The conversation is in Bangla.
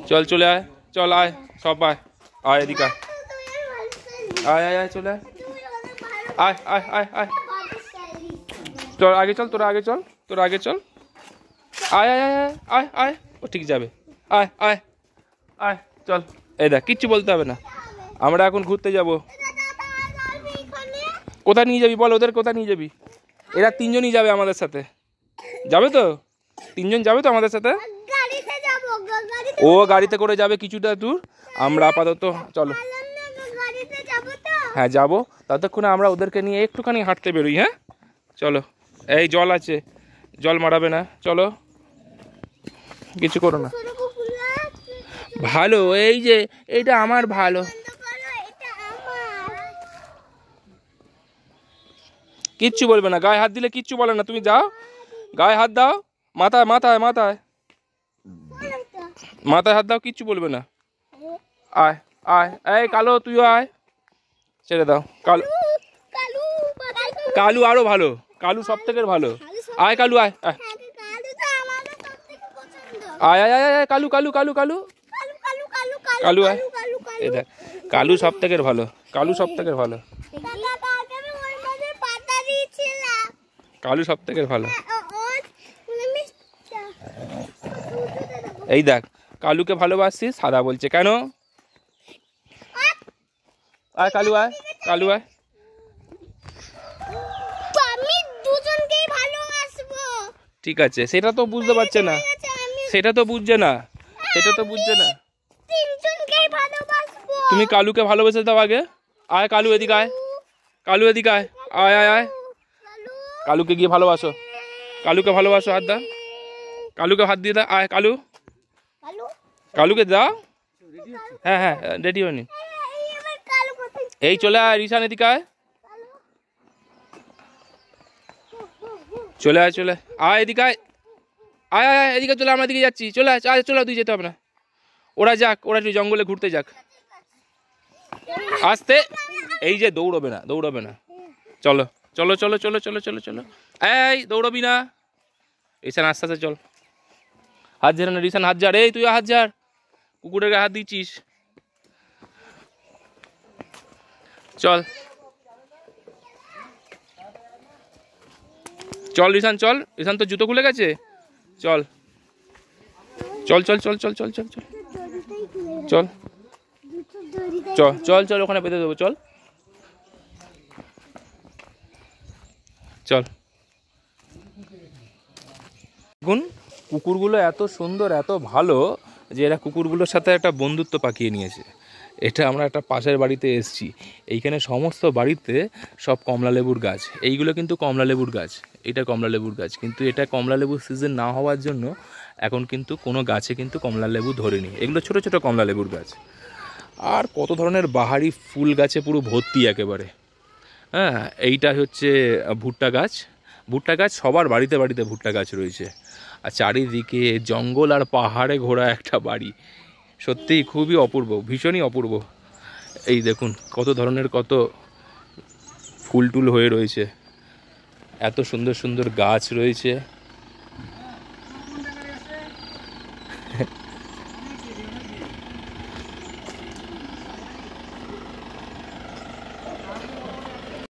চল চলে আয়, চল আয়, সব আয়, আয় এদিকে আয়, আয় আয় চলে আয়, আয় আয় আয় আয়, চল আগে চল, তোরা আগে চল, তোরা আগে চল, আয় আয় আয় আয় আয়, ও ঠিক যাবে, আয় আয় আয় চল। এই দেখ কিচ্ছু বলতে হবে না, আমরা এখন ঘুরতে যাব। কোথায় নিয়ে যাবি বল, ওদের কোথায় নিয়ে যাবি? এরা তিনজনই যাবে আমাদের সাথে, যাবে তো? তিনজন যাবে তো আমাদের সাথে? ও গাড়িতে করে যাবে কিছুটা দূর, আমরা আপাতত চলো। হ্যাঁ যাবো, ততক্ষণে আমরা ওদেরকে নিয়ে একটুখানি হাঁটতে বেরোই। হ্যাঁ চলো, এই জল আছে, জল মারাবে না, চলো কিছু করো না। ভালো, এই যে এইটা আমার ভালো, কিচ্ছু বলবে না, গায়ে হাত দিলে কিচ্ছু বলে না, তুমি যাও গায়ে হাত দাও, মাথায় মাথায় মাথায় মাথায় হাত দাও, কিচ্ছু বলবে না। আয় আয়, এই কালো তুইও আয়, ছেড়ে দাও। কালু, কালু আরো ভালো, কালু সব থেকে ভালো। আয় কালু আয়, আয় আয় আয় আয়, কালু কালু কালু কালু কালু আয়, এই দেখ কালু সব থেকে ভালো, কালু সব থেকে ভালো, কালু সব থেকে ভালো। এই দেখ কালুকে ভালোবাসছিস, সাদা বলছে কেন? আয় কালু আয়, কালু আয়, ঠিক আছে, সেটা তো বুঝতে পারছে না, সেটা তো বুঝছে না, সেটা তো বুঝছে না। তুমি কালুকে ভালোবেসে দাও আগে। আয় কালু এদিকে আয়, কালু এদিকে আয়, আয় আয় আয়, কালুকে গিয়ে ভালোবাসো, কালুকে ভালোবাসো, হাত দাও, কালুকে হাত দিয়ে দাও। আয় কালু, কালুকে দাও। হ্যাঁ হ্যাঁ রেডি হয়নি, এই চলে আয় রিশান এদিকে আয়, চলে আয়, চলে আয় এদিকে আয়, আয় আয় এদিকে চলে, আমরা এদিকে যাচ্ছি, চলে আয়, আয় চলে, তুই যেতে হবে না, ওরা যাক, ওরা একটু জঙ্গলে ঘুরতে যাক, আসতে, এই যে দৌড়বে না, দৌড়বে না, চলো চলো চলো চলো চলো চলো চলো, এই দৌড়বি না, রিশান আস্তে আস্তে চল, হাত ঝাড় না রিশান, হাত ঝাড়, এই তুই হাত ঝাড়, কুকুরের গায়ে হাত দিচ্ছিস, চল চল রিশান চল, রিশান তো জুতো খুলে গেছে, চল চল চল চল চল চল চল চল চল চল চল চল, ওখানে বেঁধে দেবো, চল চল। দেখুন কুকুরগুলো এত সুন্দর, এত ভালো যে এরা কুকুরগুলোর সাথে একটা বন্ধুত্ব পাকিয়ে নিয়েছে। এটা আমরা একটা পাশের বাড়িতে এসেছি, এইখানে সমস্ত বাড়িতে সব কমলা লেবুর গাছ, এইগুলো কিন্তু কমলা লেবুর গাছ, এটা কমলা লেবুর গাছ, কিন্তু এটা কমলা লেবুর সিজন না হওয়ার জন্য এখন কিন্তু কোনো গাছে কিন্তু কমলা লেবু ধরেনি, এগুলো ছোটো ছোটো কমলা লেবুর গাছ। আর কত ধরনের বাহারি ফুল গাছে পুরো ভর্তি একেবারে। হ্যাঁ এইটা হচ্ছে ভুট্টা গাছ, ভুট্টা গাছ সবার বাড়িতে বাড়িতে ভুট্টা গাছ রয়েছে, আর চারিদিকে জঙ্গল আর পাহাড়ে ঘোরা একটা বাড়ি, সত্যিই খুবই অপূর্ব, ভীষণই অপূর্ব। এই দেখুন কত ধরনের কত ফুল টুল হয়ে রয়েছে, এত সুন্দর সুন্দর গাছ রয়েছে।